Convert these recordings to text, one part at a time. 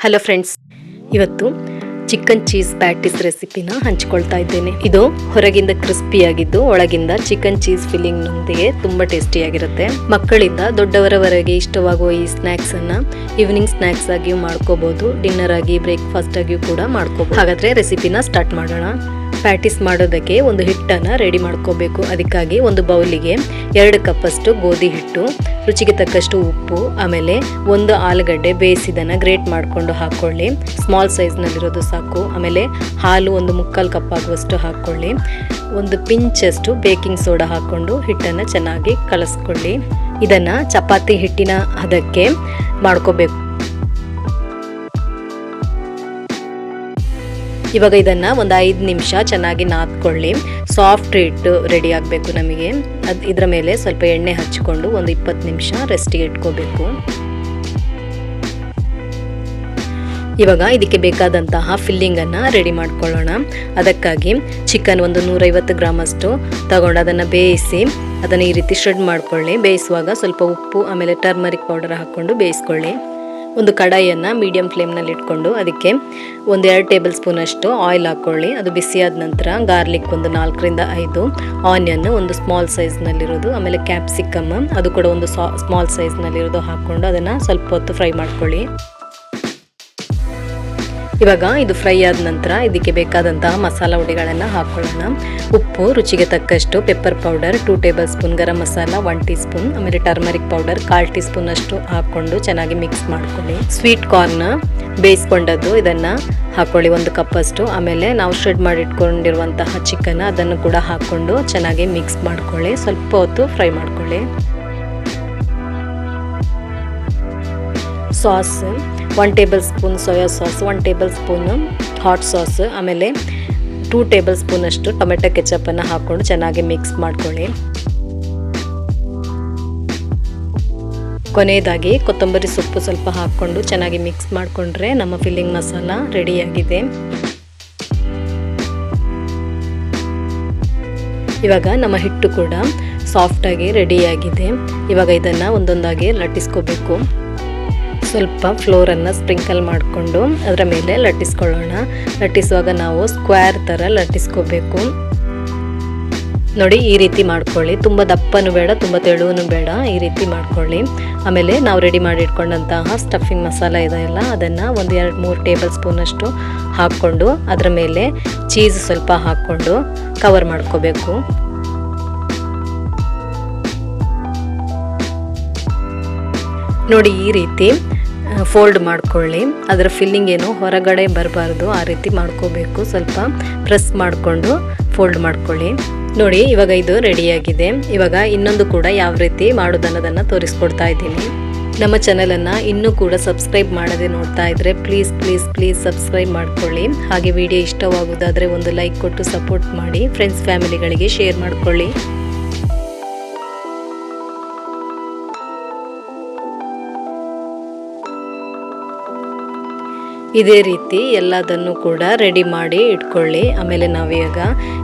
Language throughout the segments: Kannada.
ಹಲೋ ಫ್ರೆಂಡ್ಸ್, ಇವತ್ತು ಚಿಕನ್ ಚೀಸ್ ಪ್ಯಾಟಿಸ್ ರೆಸಿಪಿನ ಹಂಚಿಕೊಳ್ತಾ ಇದ್ದೇನೆ. ಇದು ಹೊರಗಿಂದ ಕ್ರಿಸ್ಪಿಯಾಗಿದ್ದು ಒಳಗಿಂದ ಚಿಕನ್ ಚೀಸ್ ಫಿಲ್ಲಿಂಗ್ ನೊಂದಿಗೆ ತುಂಬಾ ಟೇಸ್ಟಿಯಾಗಿರುತ್ತೆ. ಮಕ್ಕಳಿಂದ ದೊಡ್ಡವರವರೆಗೆ ಇಷ್ಟವಾಗುವ ಈ ಸ್ನ್ಯಾಕ್ಸ್ ಅನ್ನ ಈವ್ನಿಂಗ್ ಸ್ನ್ಯಾಕ್ಸ್ ಆಗಿಯೂ ಮಾಡ್ಕೋಬಹುದು, ಡಿನ್ನರ್ ಆಗಿ ಬ್ರೇಕ್ಫಾಸ್ಟ್ ಆಗಿಯೂ ಕೂಡ ಮಾಡ್ಕೋಬಹುದು. ಹಾಗಾದ್ರೆ ರೆಸಿಪಿನ ಸ್ಟಾರ್ಟ್ ಮಾಡೋಣ. ಪ್ಯಾಟಿಸ್ ಮಾಡೋದಕ್ಕೆ ಒಂದು ಹಿಟ್ಟನ್ನು ರೆಡಿ ಮಾಡ್ಕೋಬೇಕು. ಅದಕ್ಕಾಗಿ ಒಂದು ಬೌಲಿಗೆ 2 ಕಪ್ಪಷ್ಟು ಗೋಧಿ ಹಿಟ್ಟು, ರುಚಿಗೆ ತಕ್ಕಷ್ಟು ಉಪ್ಪು, ಆಮೇಲೆ ಒಂದು ಆಲೂಗಡ್ಡೆ ಬೇಯಿಸಿದನ್ನು ಗ್ರೇಟ್ ಮಾಡಿಕೊಂಡು ಹಾಕ್ಕೊಳ್ಳಿ. ಸ್ಮಾಲ್ ಸೈಜ್ನಲ್ಲಿರೋದು ಸಾಕು. ಆಮೇಲೆ ಹಾಲು ಒಂದು 3/4 ಕಪ್ ಆಗುವಷ್ಟು ಹಾಕ್ಕೊಳ್ಳಿ. ಒಂದು ಪಿಂಚಷ್ಟು ಬೇಕಿಂಗ್ ಸೋಡಾ ಹಾಕ್ಕೊಂಡು ಹಿಟ್ಟನ್ನು ಚೆನ್ನಾಗಿ ಕಲಸ್ಕೊಳ್ಳಿ. ಇದನ್ನು ಚಪಾತಿ ಹಿಟ್ಟಿನ ಹದಕ್ಕೆ ಮಾಡ್ಕೋಬೇಕು. ಇವಾಗ ಇದನ್ನು ಒಂದು 5 ನಿಮಿಷ ಚೆನ್ನಾಗಿ ನಾದ್ಕೊಳ್ಳಿ. ಸಾಫ್ಟ್ ಹಿಟ್ಟು ರೆಡಿ ಆಗಬೇಕು ನಮಗೆ. ಇದರ ಮೇಲೆ ಸ್ವಲ್ಪ ಎಣ್ಣೆ ಹಚ್ಚಿಕೊಂಡು ಒಂದು 20 ನಿಮಿಷ ರೆಸ್ಟಿಗೆ ಇಟ್ಕೋಬೇಕು. ಇವಾಗ ಇದಕ್ಕೆ ಬೇಕಾದಂತಹ ಫಿಲ್ಲಿಂಗನ್ನು ರೆಡಿ ಮಾಡ್ಕೊಳ್ಳೋಣ. ಅದಕ್ಕಾಗಿ ಚಿಕನ್ ಒಂದು 150 ಗ್ರಾಮ್ ಅಷ್ಟು ತಗೊಂಡು ಅದನ್ನು ಬೇಯಿಸಿ ಅದನ್ನು ಈ ರೀತಿ ಶ್ರೆಡ್ ಮಾಡ್ಕೊಳ್ಳಿ. ಬೇಯಿಸುವಾಗ ಸ್ವಲ್ಪ ಉಪ್ಪು ಆಮೇಲೆ ಟರ್ಮರಿಕ್ ಪೌಡರ್ ಹಾಕ್ಕೊಂಡು ಬೇಯಿಸ್ಕೊಳ್ಳಿ. ಒಂದು ಕಡಾಯಿಯನ್ನು ಮೀಡಿಯಂ ಫ್ಲೇಮ್ನಲ್ಲಿ ಇಟ್ಕೊಂಡು ಅದಕ್ಕೆ 1-2 ಟೇಬಲ್ ಸ್ಪೂನ್ ಅಷ್ಟು ಆಯಿಲ್ ಹಾಕ್ಕೊಳ್ಳಿ. ಅದು ಬಿಸಿಯಾದ ನಂತರ ಗಾರ್ಲಿಕ್ ಒಂದು 4ರಿಂದ 5, ಆನಿಯನ್ ಒಂದು ಸ್ಮಾಲ್ ಸೈಜ್ನಲ್ಲಿರೋದು, ಆಮೇಲೆ ಕ್ಯಾಪ್ಸಿಕಮ್ ಅದು ಕೂಡ ಒಂದು ಸ್ಮಾಲ್ ಸೈಜ್ನಲ್ಲಿರೋದು ಹಾಕ್ಕೊಂಡು ಅದನ್ನು ಸ್ವಲ್ಪ ಹೊತ್ತು ಫ್ರೈ ಮಾಡ್ಕೊಳ್ಳಿ. ಇವಾಗ ಇದು ಫ್ರೈ ಆದ ನಂತರ ಇದಕ್ಕೆ ಬೇಕಾದಂತಹ ಮಸಾಲ ಹುಡಿಗಳನ್ನು ಹಾಕೊಳ್ಳೋಣ. ಉಪ್ಪು ರುಚಿಗೆ ತಕ್ಕಷ್ಟು, pepper powder 2 table spoon, garam masala 1 tea spoon, ಆಮೇಲೆ ಟರ್ಮರಿಕ್ ಪೌಡರ್ 1/4 ಟೀ ಸ್ಪೂನ್ ಅಷ್ಟು ಹಾಕ್ಕೊಂಡು ಚೆನ್ನಾಗಿ ಮಿಕ್ಸ್ ಮಾಡ್ಕೊಳ್ಳಿ. ಸ್ವೀಟ್ ಕಾರ್ನ್ ಬೇಯಿಸ್ಕೊಂಡದ್ದು ಇದನ್ನು ಹಾಕ್ಕೊಳ್ಳಿ 1 ಕಪ್ ಅಷ್ಟು. ಆಮೇಲೆ ನಾವು ಶ್ರೆಡ್ ಮಾಡಿ ಇಟ್ಕೊಂಡಿರುವಂತಹ ಚಿಕನ್ ಅದನ್ನು ಕೂಡ ಹಾಕ್ಕೊಂಡು ಚೆನ್ನಾಗಿ ಮಿಕ್ಸ್ ಮಾಡ್ಕೊಳ್ಳಿ. ಸ್ವಲ್ಪ ಹೊತ್ತು ಫ್ರೈ ಮಾಡ್ಕೊಳ್ಳಿ. Sauce 1 table spoon soya sauce, 1 table spoon hot sauce, ಆಮೇಲೆ 2 ಟೇಬಲ್ ಸ್ಪೂನ್ ಅಷ್ಟು ಟೊಮೆಟೊ ಕೆಚಪನ್ನು ಹಾಕ್ಕೊಂಡು ಚೆನ್ನಾಗಿ ಮಿಕ್ಸ್ ಮಾಡ್ಕೊಳ್ಳಿ. ಕೊನೆಯದಾಗಿ ಕೊತ್ತಂಬರಿ ಸೊಪ್ಪು ಸ್ವಲ್ಪ ಹಾಕ್ಕೊಂಡು ಚೆನ್ನಾಗಿ ಮಿಕ್ಸ್ ಮಾಡಿಕೊಂಡ್ರೆ ನಮ್ಮ ಫಿಲ್ಲಿಂಗ್ ಮಸಾಲ ರೆಡಿಯಾಗಿದೆ. ಇವಾಗ ನಮ್ಮ ಹಿಟ್ಟು ಕೂಡ ಸಾಫ್ಟಾಗಿ ರೆಡಿಯಾಗಿದೆ. ಇವಾಗ ಇದನ್ನು ಒಂದೊಂದಾಗಿ ಲಟ್ಟಿಸ್ಕೋಬೇಕು. ಸ್ವಲ್ಪ ಫ್ಲೋರನ್ನು ಸ್ಪ್ರಿಂಕಲ್ ಮಾಡಿಕೊಂಡು ಅದರ ಮೇಲೆ ಲಟ್ಟಿಸ್ಕೊಳ್ಳೋಣ. ಲಟ್ಟಿಸುವಾಗ ನಾವು ಸ್ಕ್ವೇರ್ ಥರ ಲಟ್ಟಿಸ್ಕೋಬೇಕು. ನೋಡಿ, ಈ ರೀತಿ ಮಾಡ್ಕೊಳ್ಳಿ. ತುಂಬ ದಪ್ಪನೂ ಬೇಡ, ತುಂಬ ತೆಳುವೂ ಬೇಡ, ಈ ರೀತಿ ಮಾಡ್ಕೊಳ್ಳಿ. ಆಮೇಲೆ ನಾವು ರೆಡಿ ಮಾಡಿ ಇಟ್ಕೊಂಡಂತಹ ಸ್ಟಫಿಂಗ್ ಮಸಾಲ ಇದೆಯಲ್ಲ ಅದನ್ನು ಒಂದು 2-3 ಟೇಬಲ್ ಸ್ಪೂನ್ ಅಷ್ಟು ಹಾಕ್ಕೊಂಡು ಅದರ ಮೇಲೆ ಚೀಸ್ ಸ್ವಲ್ಪ ಹಾಕ್ಕೊಂಡು ಕವರ್ ಮಾಡ್ಕೋಬೇಕು. ನೋಡಿ, ಈ ರೀತಿ ಫೋಲ್ಡ್ ಮಾಡ್ಕೊಳ್ಳಿ. ಅದರ ಫಿಲ್ಲಿಂಗ್ ಏನು ಹೊರಗಡೆ ಬರಬಾರ್ದು, ಆ ರೀತಿ ಮಾಡ್ಕೋಬೇಕು. ಸ್ವಲ್ಪ ಪ್ರೆಸ್ ಮಾಡಿಕೊಂಡು ಫೋಲ್ಡ್ ಮಾಡ್ಕೊಳ್ಳಿ. ನೋಡಿ, ಇವಾಗ ಇದು ರೆಡಿಯಾಗಿದೆ. ಇವಾಗ ಇನ್ನೊಂದು ಕೂಡ ಯಾವ ರೀತಿ ಮಾಡೋದನ್ನೋದನ್ನು ತೋರಿಸ್ಕೊಡ್ತಾ ಇದ್ದೀನಿ. ನಮ್ಮ ಚಾನಲನ್ನು ಇನ್ನೂ ಕೂಡ ಸಬ್ಸ್ಕ್ರೈಬ್ ಮಾಡದೆ ನೋಡ್ತಾ ಇದ್ದರೆ ಪ್ಲೀಸ್ ಸಬ್ಸ್ಕ್ರೈಬ್ ಮಾಡ್ಕೊಳ್ಳಿ. ಹಾಗೆ ವಿಡಿಯೋ ಇಷ್ಟವಾಗೋದಾದರೆ ಒಂದು ಲೈಕ್ ಕೊಟ್ಟು ಸಪೋರ್ಟ್ ಮಾಡಿ. ಫ್ರೆಂಡ್ಸ್ ಫ್ಯಾಮಿಲಿಗಳಿಗೆ ಶೇರ್ ಮಾಡ್ಕೊಳ್ಳಿ. ಇದೇ ರೀತಿ ಎಲ್ಲದನ್ನು ಕೂಡ ರೆಡಿ ಮಾಡಿ ಇಟ್ಕೊಳ್ಳಿ. ಆಮೇಲೆ ನಾವೀಗ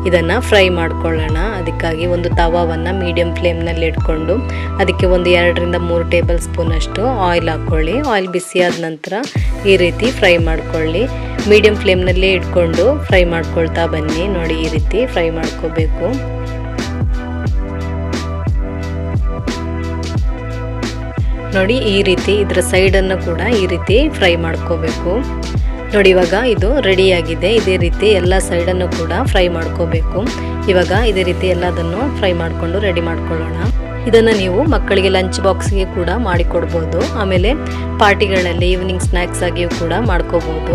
ಇದನ್ನು ಫ್ರೈ ಮಾಡ್ಕೊಳ್ಳೋಣ. ಅದಕ್ಕಾಗಿ ಒಂದು ತವಾವನ್ನು ಮೀಡಿಯಂ ಫ್ಲೇಮ್ನಲ್ಲಿ ಇಟ್ಕೊಂಡು ಅದಕ್ಕೆ ಒಂದು 2ರಿಂದ 3 ಟೇಬಲ್ ಸ್ಪೂನ್ ಅಷ್ಟು ಆಯಿಲ್ ಹಾಕ್ಕೊಳ್ಳಿ. ಆಯಿಲ್ ಬಿಸಿಯಾದ ನಂತರ ಈ ರೀತಿ ಫ್ರೈ ಮಾಡ್ಕೊಳ್ಳಿ. ಮೀಡಿಯಂ ಫ್ಲೇಮ್ನಲ್ಲೇ ಇಟ್ಕೊಂಡು ಫ್ರೈ ಮಾಡ್ಕೊಳ್ತಾ ಬನ್ನಿ. ನೋಡಿ, ಈ ರೀತಿ ಫ್ರೈ ಮಾಡ್ಕೋಬೇಕು. ನೋಡಿ, ಈ ರೀತಿ ಇದರ ಸೈಡನ್ನು ಕೂಡ ಈ ರೀತಿ ಫ್ರೈ ಮಾಡ್ಕೋಬೇಕು. ನೋಡಿ, ಇವಾಗ ಇದು ರೆಡಿಯಾಗಿದೆ. ಇದೇ ರೀತಿ ಎಲ್ಲ ಸೈಡನ್ನು ಕೂಡ ಫ್ರೈ ಮಾಡ್ಕೋಬೇಕು. ಇವಾಗ ಇದೇ ರೀತಿ ಎಲ್ಲದನ್ನು ಫ್ರೈ ಮಾಡಿಕೊಂಡು ರೆಡಿ ಮಾಡ್ಕೊಳ್ಳೋಣ. ಇದನ್ನು ನೀವು ಮಕ್ಕಳಿಗೆ ಲಂಚ್ ಬಾಕ್ಸ್ಗೆ ಕೂಡ ಮಾಡಿಕೊಡ್ಬೋದು. ಆಮೇಲೆ ಪಾರ್ಟಿಗಳಲ್ಲಿ ಈವ್ನಿಂಗ್ ಸ್ನ್ಯಾಕ್ಸ್ ಆಗಿಯೂ ಕೂಡ ಮಾಡ್ಕೋಬೋದು.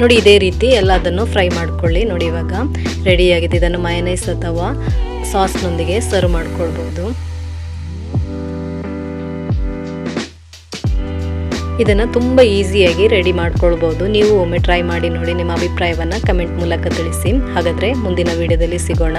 ನೋಡಿ, ಇದೇ ರೀತಿ ಎಲ್ಲದನ್ನು ಫ್ರೈ ಮಾಡ್ಕೊಳ್ಳಿ. ನೋಡಿ, ಇವಾಗ ರೆಡಿಯಾಗಿದೆ. ಇದನ್ನು ಮಯೋನೈಸ್ ಅಥವಾ ಸಾಸ್ನೊಂದಿಗೆ ಸರ್ವ್ ಮಾಡ್ಕೊಳ್ಬೋದು. ಇದನ್ನು ತುಂಬ ಈಸಿಯಾಗಿ ರೆಡಿ ಮಾಡ್ಕೊಳ್ಬೋದು. ನೀವು ಒಮ್ಮೆ ಟ್ರೈ ಮಾಡಿ ನೋಡಿ. ನಿಮ್ಮ ಅಭಿಪ್ರಾಯವನ್ನು ಕಮೆಂಟ್ ಮೂಲಕ ತಿಳಿಸಿ. ಹಾಗಾದರೆ ಮುಂದಿನ ವಿಡಿಯೋದಲ್ಲಿ ಸಿಗೋಣ.